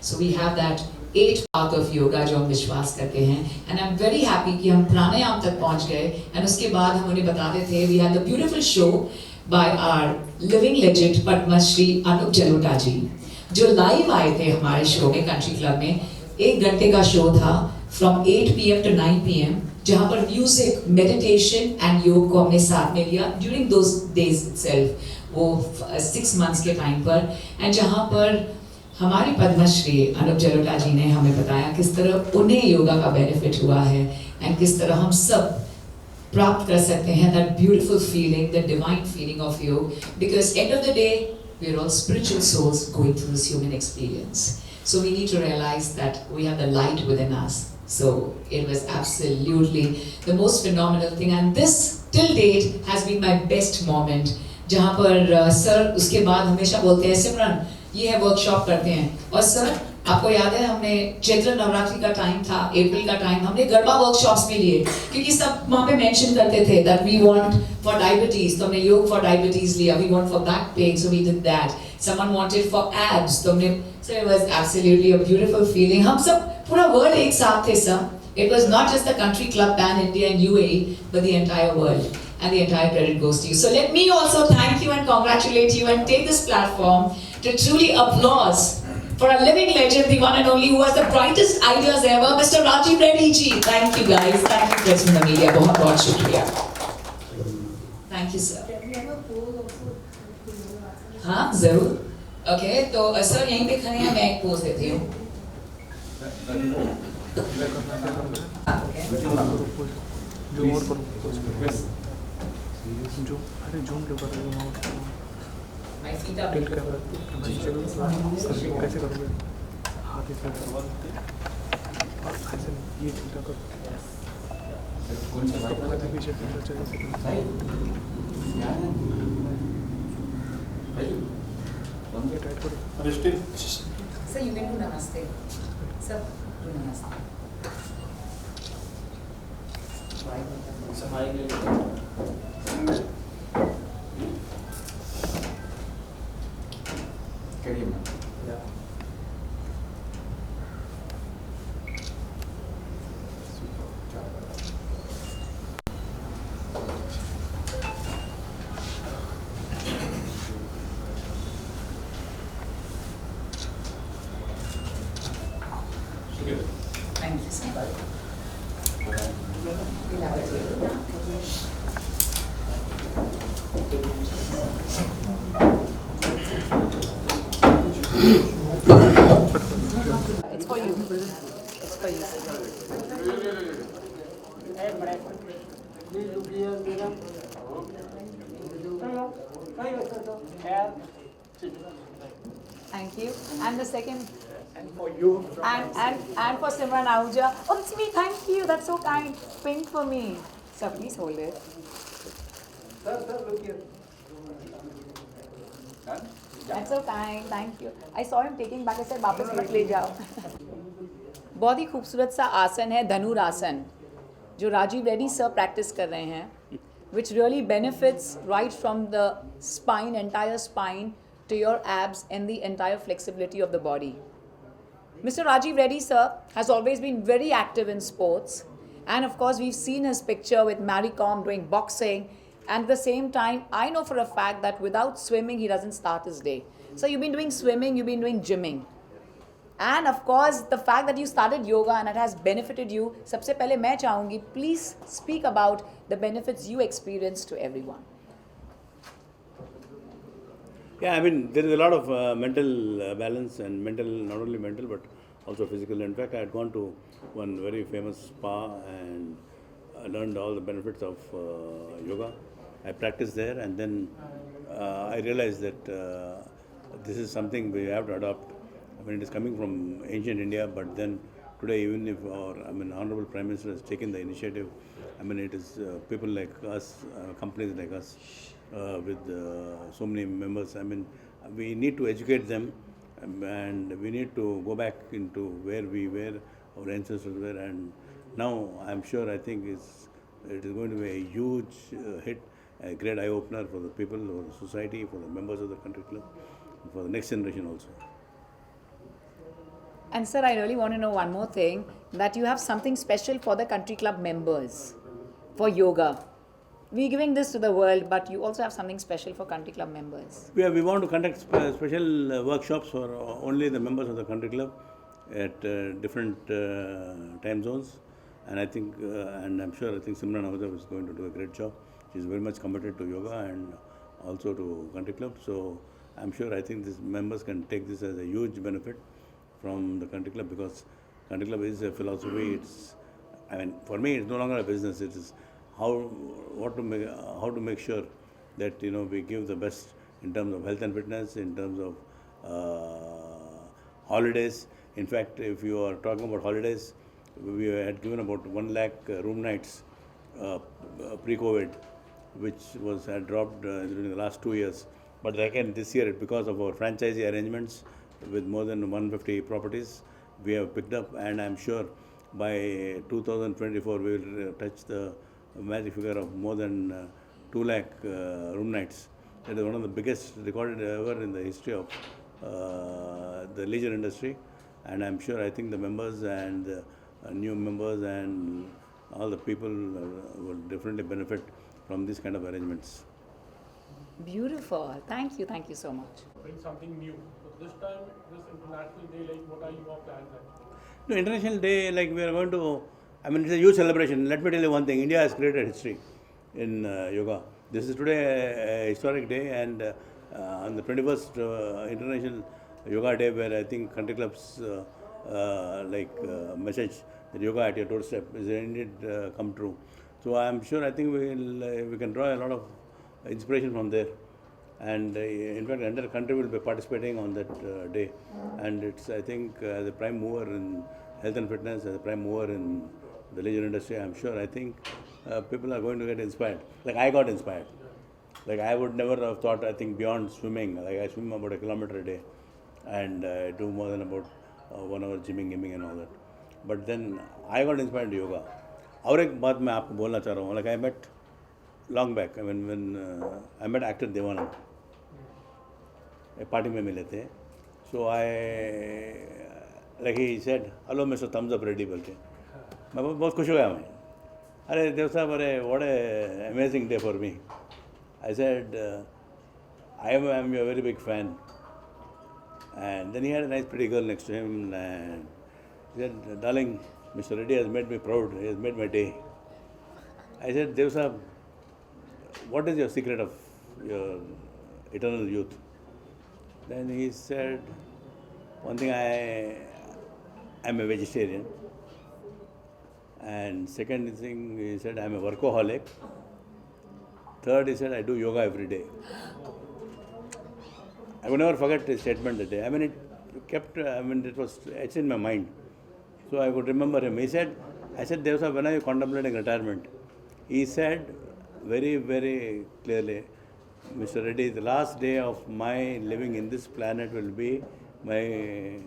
So we have that 8 path of yoga जो हम विश्वास करते हैं, and I'm very happy कि हम प्राणायाम तक पहुंच गए, and उसके बाद हम उन्हें बताते थे we had a beautiful show by our living legend Padma Shri Anup Jalota जी, जो लाइव आए थे हमारे शो में कंट्री क्लब में. 1 घंटे का शो था from 8 PM to 9 PM, जहाँ पर म्यूजिक, मेडिटेशन एंड योग को हमने साथ में लिया ड्यूरिंग दोज डेज इटसेल्फ, वो 6 मंथ्स के टाइम पर, एंड जहाँ पर हमारी पद्मश्री अनूप जलोटा जी ने हमें बताया किस तरह उन्हें योगा का बेनिफिट हुआ है एंड किस तरह हम सब प्राप्त कर सकते हैं that beautiful feeling, the divine feeling of yoga, because end of the day we are all spiritual souls going through this human experience. So we need to realize that we have the light within us. So it was absolutely the most phenomenal thing, and this till date has been my best moment. जहाँ पर sir उसके बाद हमेशा बोलते हैं सिमरन ये है workshop करते हैं, और सर आपको याद है हमने चैत्र नवरात्रि का टाइम था, अप्रैल का टाइम, हमने गरबा वर्कशॉप्स में लिए क्योंकि सब वहाँ पे मेंशन करते थे that we want for diabetes, तो हमने योग for diabetes लिया, we want for back pain, so we did that. Someone wanted for abs, तो हमने, so it was absolutely a beautiful feeling. हम सब पूरा वर्ल्ड एक साथ थे sir. It was not just the country club Pan India and UAE, but the entire world, and the entire credit goes to you. So let me also thank you and congratulate you and take this platform to truly applause for a living legend, the one and only, who has the brightest ideas ever, Mr. Rajiv Reddy ji. Thank you guys. Thank you press from the media. बहुत बहुत शुक्रिया. Thank you sir. हाँ जरूर. Okay, तो sir यहीं पे खड़े हैं, मैं एक पोज देती हूँ. My feet are bent. कैसे करोगे? हाथ इस तरह और ऐसे ये ठीक करो. इसको पीछे पीछे चाहिए. टाइट करो. Sir, you can do namaste. Sir, do namaste. Thank you so much. We'll have a table. It's for you. It's for you. Thank you. And the second. And for you. And for Simran Ahuja. Oh, it's me. Thank you. That's so kind. Pink for me. Sir, please hold it. Sir, look here. That's so kind. Thank you. I saw him taking back. I said, वापस मत ले जाओ. बहुत ही खूबसूरत सा आसन है धनुरासन, जो राजीव रेड्डी सर प्रैक्टिस कर रहे हैं, which really benefits right from the spine, entire spine, to your abs and the entire flexibility of the body. Mr. Rajiv Reddy sir has always been very active in sports, and of course we've seen his picture with Mary Kom doing boxing, and at the same time I know for a fact that without swimming he doesn't start his day. So you've been doing swimming, you've been doing gymming, and of course the fact that you started yoga and it has benefited you. सबसे पहले मैं चाहूँगी please speak about the benefits you experience to everyone. Yeah, I mean, there is a lot of mental balance and mental, not only mental, but also physical. In fact, I had gone to one very famous spa and I learned all the benefits of yoga. I practiced there, and then I realized that this is something we have to adopt. I mean, it is coming from ancient India, but then today, even if Honorable Prime Minister has taken the initiative, I mean, it is people like us, companies like us, with so many members. I mean, we need to educate them, and we need to go back into where we were, our ancestors were, and now I'm sure, I think it is going to be a huge hit, a great eye-opener for the people, for the society, for the members of the country club, and for the next generation also. And sir, I really want to know one more thing, that you have something special for the country club members for yoga. We're giving this to the world, but you also have something special for country club members. We want to conduct special workshops for only the members of the country club at different time zones. And I think, and I'm sure, I think Simran Ahuja is going to do a great job. She's very much committed to yoga and also to country club. So I'm sure, I think these members can take this as a huge benefit from the country club, because country club is a philosophy. It's, I mean, for me, it's no longer a business. It is how to make sure that we give the best in terms of health and fitness, in terms of holidays. In fact, if you are talking about holidays, we had given about 1 lakh room nights pre-COVID, which had dropped during the last 2 years. But again, this year, because of our franchisee arrangements with more than 150 properties, we have picked up, and I'm sure by 2024 we will touch the magic figure of more than 2 lakh room nights. That is one of the biggest recorded ever in the history of the leisure industry. And I'm sure, I think the members and the new members and all the people will definitely benefit from these kind of arrangements. Beautiful. Thank you so much. Bring something new. So this time, this International Day, like what are your plans like? No, International Day, like we are going to, I mean, it's a huge celebration. Let me tell you one thing. India has created history in yoga. This is today a historic day, and on the 21st International Yoga Day, where I think country clubs message that yoga at your doorstep is indeed come true. So I am sure, I think we can draw a lot of inspiration from there. And in fact, the entire country will be participating on that day. And it's, I think, as a prime mover in health and fitness, as a prime mover in the leisure industry, I'm sure, I think people are going to get inspired. Like I got inspired. Like I would never have thought, I think, beyond swimming. Like I swim about 1 kilometer a day, and I do more than about 1 hour gymming and all that. But then I got inspired to yoga. और एक बात मैं आपको बोलना चाह रहा हूँ. Like I met long back, I mean, when I met actor Devanand. एक पार्टी में मिले थे. So like he said, hello Mr. Thumbs Up Reddy बोल के. मैं बहुत खुश हो गया मैं. अरे देव साहब, अरे what a amazing day for me. I said, I am a very big fan. And then he had a nice pretty girl next to him, and he said, darling, Mr. Reddy has made me proud. He has made my day. I said, Dev Sahab, what is your secret of your eternal youth? Then he said, one thing, I am a vegetarian. And second thing, he said, I am a workaholic. Third, he said, I do yoga every day. I will never forget his statement that day. I mean, it was etched in my mind. So I could remember him. He said, I said, Dev Sahab, when are you contemplating retirement? He said very, very clearly, Mr. Reddy, the last day of my living in this planet will be my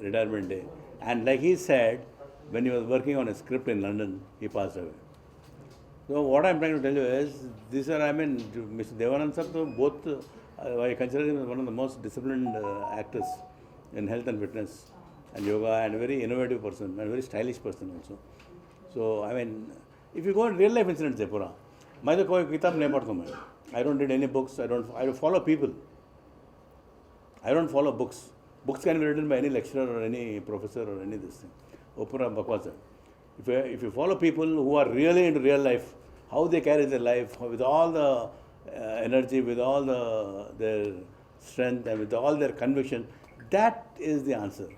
retirement day. And like he said, when he was working on a script in London, he passed away. So what I'm trying to tell you is, these are, I mean, Mr. Devanand sir, both, I consider him as one of the most disciplined actors in health and fitness and yoga, and a very innovative person and a very stylish person also. So, I mean, if you go in real life incidents, Pura, I don't read any books, I don't follow people. I don't follow books. Books can be written by any lecturer or any professor or any this thing. Opura Bakwasa. If you follow people who are really into real life, how they carry their life, with all the energy, with all their strength, and with all their conviction, that is the answer.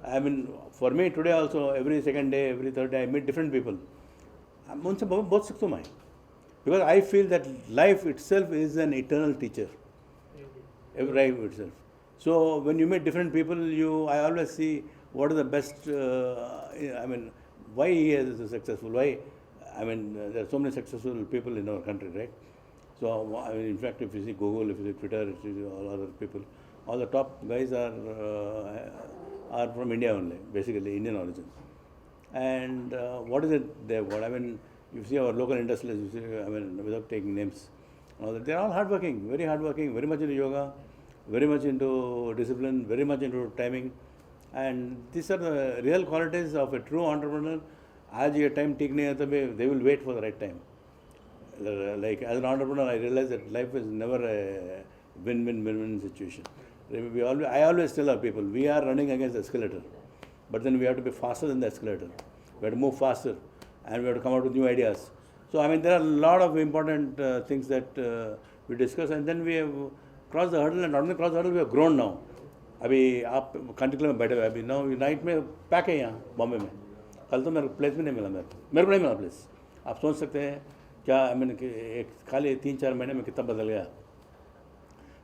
I mean, for me today also, every second day, every third day, I meet different people. Because I feel that life itself is an eternal teacher. Every life itself. So when you meet different people, I always see what is the best, I mean, why he is successful, why, I mean, there are so many successful people in our country, right? So, I mean, in fact, if you see Google, if you see Twitter, if you see all other people, all the top guys are from India only, basically Indian origin. And what is it they have got? I mean, you see our local industrialists, you see, I mean, without taking names, they're all hardworking, very much into yoga, very much into discipline, very much into timing. And these are the real qualities of a true entrepreneur. आज ये time ठीक नहीं है तो they will wait for the right time. Like as an entrepreneur, I realize that life is never a win-win situation. I always tell our people, we are running against the escalator, but then we have to be faster than the escalator. We have to move faster, and we have to come out with new ideas. So I mean, there are a lot of important things that we discuss, and then we have crossed the hurdle, and not only crossed the hurdle, we have grown now. अभी आप country club में बैठे हुए अभी now night में pack है यहाँ बॉम्बे में. कल तो मेरे को प्लेस भी नहीं मिला, मेरे को नहीं मिला प्लेस. आप सोच सकते हैं क्या आई मीन एक खाली 3-4 महीने में कितना बदल गया.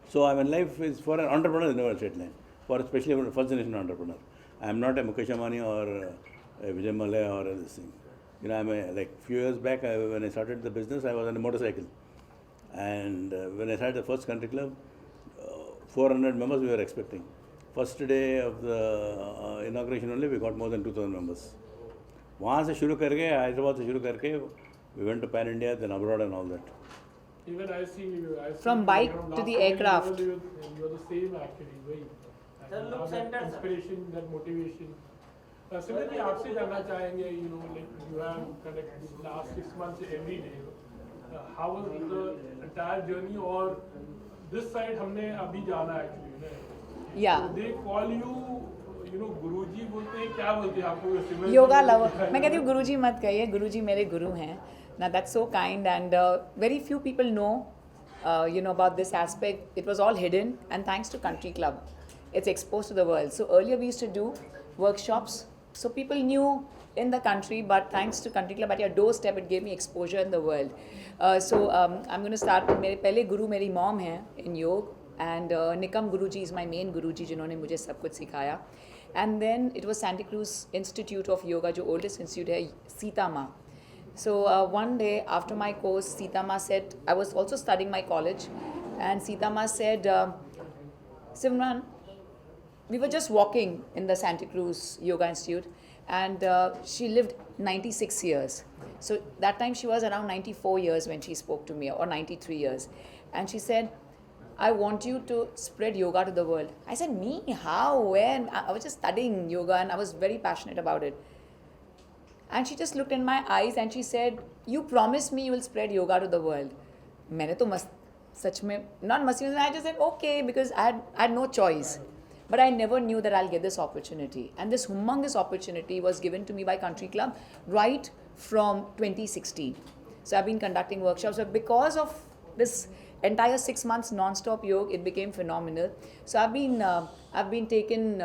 So I mean, life is for an entrepreneur is never a straight line. For especially a first generation entrepreneur, I am not a Mukesh Ambani or a Vijay Mallya or this thing. You know, like few years back when I started the business, I was on a motorcycle, and when I started the first country club, 400 members we were expecting. First day of the inauguration only, we got more than 2,000 members. वहाँ से शुरू करके हैदराबाद से शुरू करके we went to pan India, then abroad and all that. Even I see From bike to the aircraft. You're the same actually, very. That inspiration, that motivation. Similarly, आपसे जानना चाहेंगे, you know, like you have conducted last 6 months every day. How was the entire journey? और this side हमने अभी जाना actually. Yeah. So they call you know, गुरुजी बोलते हैं, क्या बोलते हैं आपको? योगा लवर. मैं कहती हूँ गुरुजी मत कहिए, गुरुजी मेरे गुरु हैं. Now that's so kind, and very few people know, you know, about this aspect. It was all hidden, and thanks to Country Club, it's exposed to the world. So earlier we used to do workshops, so people knew in the country, but thanks to Country Club at your doorstep, it gave me exposure in the world. So I'm going to start with मेरे पहले गुरु मेरी mom है in योग, and Nikam Guruji is my main Guruji जिन्होंने मुझे सब कुछ सिखाया. And then it was Santa Cruz Institute of Yoga, जो oldest institute है, Sita Ma. So one day after my course, Sita Ma said, I was also studying my college, and Sita Ma said, Simran, we were just walking in the Santa Cruz Yoga Institute, and she lived 96 years. So that time she was around 94 years when she spoke to me, or 93 years. And she said, I want you to spread yoga to the world. I said, me? How? When? I was just studying yoga and I was very passionate about it. And she just looked in my eyes and she said, you promised me you will spread yoga to the world. मैंने तो सच में not मस्ती में, I just said okay because I had no choice. But I never knew that I'll get this opportunity. And this humongous opportunity was given to me by Country Club right from 2016. So I've been conducting workshops, but because of this entire 6 months non-stop yoga, it became phenomenal. So I've been taken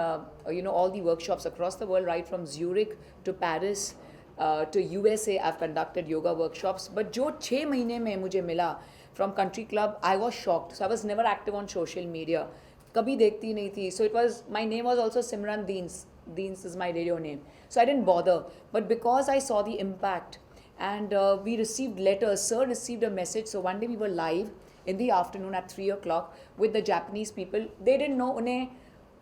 you know, all the workshops across the world, right from Zurich to Paris to USA. I've conducted yoga workshops. But jo 6 mahine mein mujhe mila from Country Club, I was shocked. So I was never active on social media. Kabhi dekhti nahi thi. So it was, my name was also Simran Deens. Deens is my radio name. So I didn't bother. But because I saw the impact, and we received letters, sir received a message. So one day we were live in the afternoon at 3 o'clock with the Japanese people. They didn't know unhe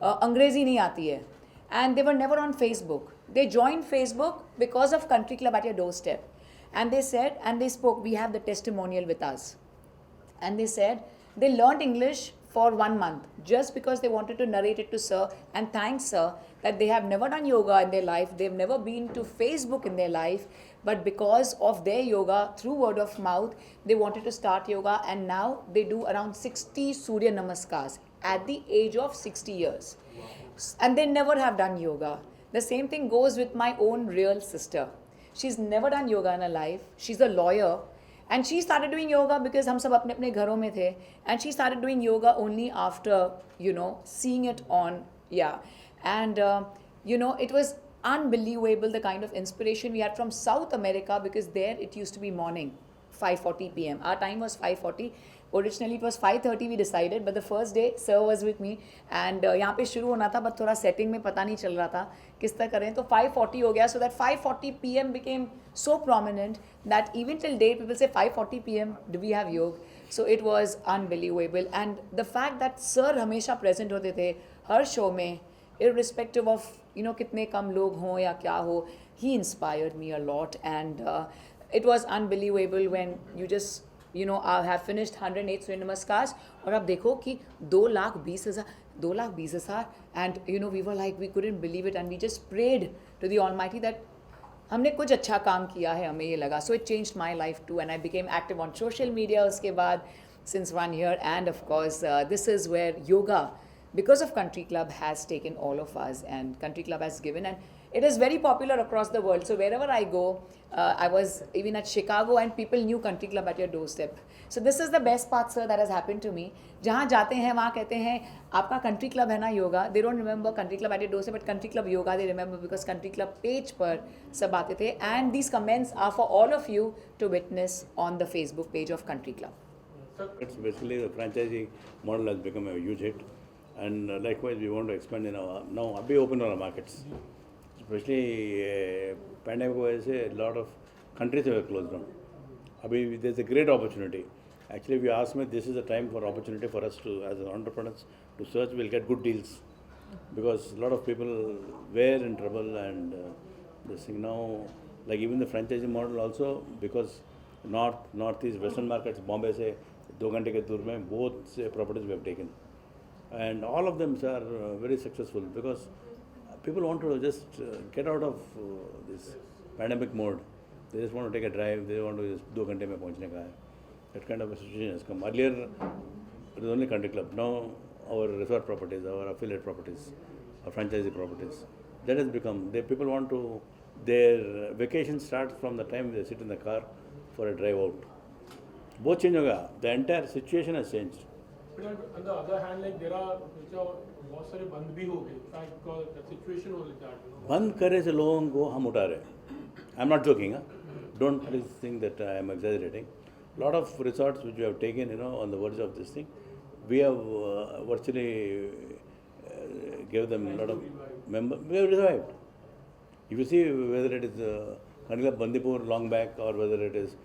Angrezi nahi aati hai. And they were never on Facebook. They joined Facebook because of Country Club at your doorstep. And they said, and they spoke, we have the testimonial with us. And they said, they learned English for 1 month just because they wanted to narrate it to sir and thank sir that they have never done yoga in their life. They've never been to Facebook in their life. But because of their yoga, through word of mouth, they wanted to start yoga. And now they do around 60 Surya Namaskars at the age of 60 years. And they never have done yoga. The same thing goes with my own real sister. She's never done yoga in her life. She's a lawyer. And she started doing yoga because हम सब अपने अपने घरों में थे. And she started doing yoga only after, you know, seeing it on, yeah. And, you know, it was unbelievable the kind of inspiration we had from South America, because there it used to be morning, 5:40 p.m. Our time was 5:40. Originally it was 5:30 we decided, but the first day sir was with me and यहाँ पे शुरू होना था, but थोड़ा setting में पता नहीं चल रहा था किस तरह करें, तो 5:40 हो गया. So that 5:40 p.m. became so prominent that even till date people say 5:40 p.m. do we have yoga? So it was unbelievable. And the fact that sir हमेशा present होते थे हर show में, irrespective of, you know, कितने कम लोग हों या क्या हो, he inspired me a lot. And it was unbelievable when you just, you know, I have finished 108 Surya Namaskars और आप देखो कि 2,20,000, 2,20,000, and you know we were like, we couldn't believe it, and we just prayed to the Almighty that हमने कुछ अच्छा काम किया है, हमें ये लगा. So it changed my life too, and I became active on social media उसके बाद since 1 year, and of course this is where yoga, because of Country Club, has taken all of us, and Country Club has given, and it is very popular across the world. So wherever I go, I was even at Chicago and people knew Country Club at your doorstep. So this is the best part, sir, that has happened to me. जहाँ जाते हैं वहाँ कहते हैं आपका Country Club है ना yoga. They don't remember Country Club at your doorstep, but Country Club yoga they remember, because Country Club page पर सब आते थे. And these comments are for all of you to witness on the Facebook page of Country Club. It's basically the franchising model has become a huge hit, and likewise we want to expand in our now. Be open our markets, especially pandemic वजह से a lot of countries were closed down. Abhi there's a great opportunity. Actually, if you ask me, this is a time for opportunity for us to, as entrepreneurs, to search. We'll get good deals, because a lot of people were in trouble, and this thing now, like even the franchising model also, because northeast, western markets, Bombay से 2 घंटे के दूर में both से properties we have taken, and all of them are very successful, because people want to just get out of this pandemic mode. They just want to take a drive. They want to just 2 घंटे में पहुंचने का है. That kind of a situation has come. Earlier, it was only Country Club. Now, our resort properties, our affiliate properties, our franchisee properties, that has become. People want to. Their vacation starts from the time they sit in the car for a drive out. Both change होगा. The entire situation has changed. But on the other hand, like there are बहुत सारे बंद भी हो गए. In fact, because the situation was like that. बंद करे से लोगों को हम उठा रहे. I'm not joking. Don't please think that I am exaggerating. Lot of resorts which we have taken, on the verge of this thing, we have virtually gave them a lot of members. We have revived. If you see whether it is Country Club Bandipur long back, or whether it is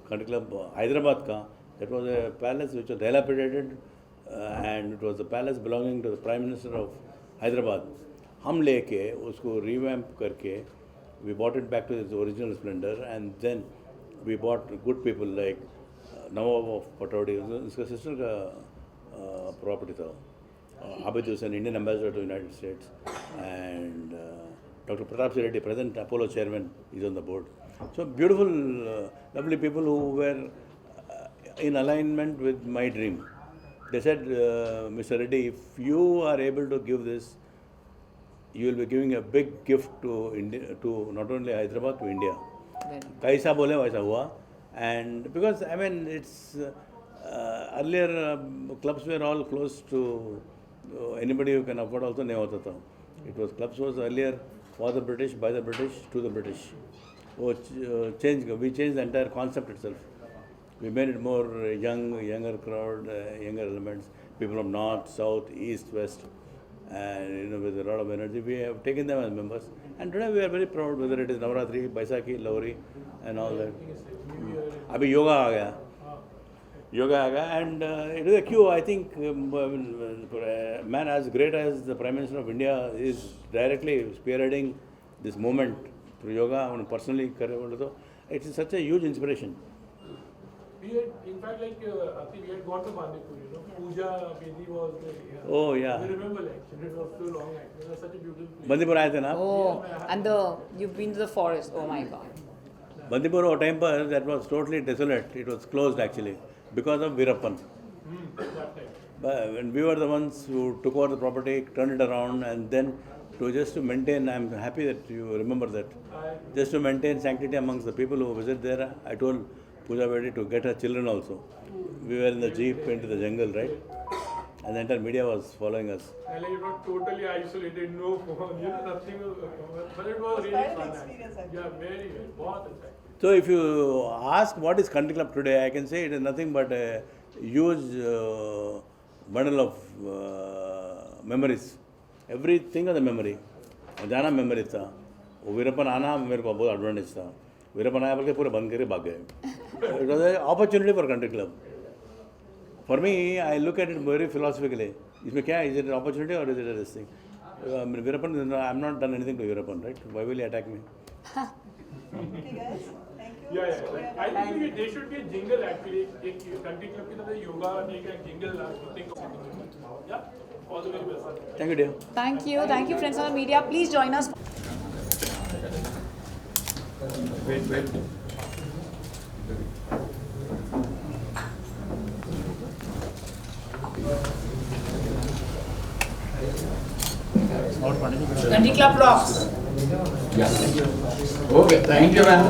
Country Club Hyderabad ka, that was a palace which was dilapidated, and it was a palace belonging to the Prime Minister of Hyderabad. हम लेके उसको revamp करके, we bought it back to its original splendor, and then we bought good people like Nawab of Pataudi, उसका sister का property था. Abid Hussain, Indian ambassador to the United States, and Dr. Pratap Reddy, present Apollo chairman, is on the board. So beautiful, lovely people who were in alignment with my dream. They said, Mr. Reddy, if you are able to give this, you will be giving a big gift to India, to not only Hyderabad, to India. कैसा बोले वैसा हुआ. And because it's earlier clubs were all close to anybody who can afford also नहीं होता था. It was clubs was earlier for the British, by the British, to the British. We changed the entire concept itself. We made it more younger crowd, younger elements, people from north, south, east, west, and with a lot of energy. We have taken them as members, and today we are very proud, whether it is Navaratri, Baisakhi, Lohri, and all that. Abhi yoga आ गया. And it is a cue. I think a man as great as the Prime Minister of India is directly spearheading this movement through yoga. Personally, it is such a huge inspiration. We had, in fact, I think we had gone to Bandipur, Pooja Bedi was there. Oh, yeah. I remember, it was so long, it was such a beautiful place. Bandipur आए थे ना? Oh, and you've been to the forest. Oh my God. Bandipur temple, that was totally desolate. It was closed actually because of Veerappan. That time. But when we were the ones who took over the property, turned it around, and then just to maintain, I'm happy that you remember that, just to maintain sanctity amongst the people who visit there, I told Pooja Bedi to get her children also. We were in the jeep into the jungle, right? And the entire media was following us. And it was totally isolated, no phone, nothing. But it was really fun. Yeah, very, very, बहुत अच्छा. So if you ask what is Country Club today, I can say it is nothing but a huge bundle of memories. Everything of the memory. जाना memory था. वो वीरप्पन आना मेरे को बहुत advantage था. वीरप्पन आया बल्कि पूरे बंद करके भाग गए. It was an opportunity for Country Club. For me, I look at it very philosophically. इसमें क्या है? Is it an opportunity or is it a this thing? Veerappan, I'm not done anything to Veerappan, right? Why will he attack me? Okay, guys. Thank you. Yeah. I think there should be a jingle actually. Country Club की तरफ से yoga day का jingle think of it. Yeah. All the very best. Thank you, dear. Thank you, friends on the media. Please join us. Wait. Country Club rocks. Okay, thank you, man.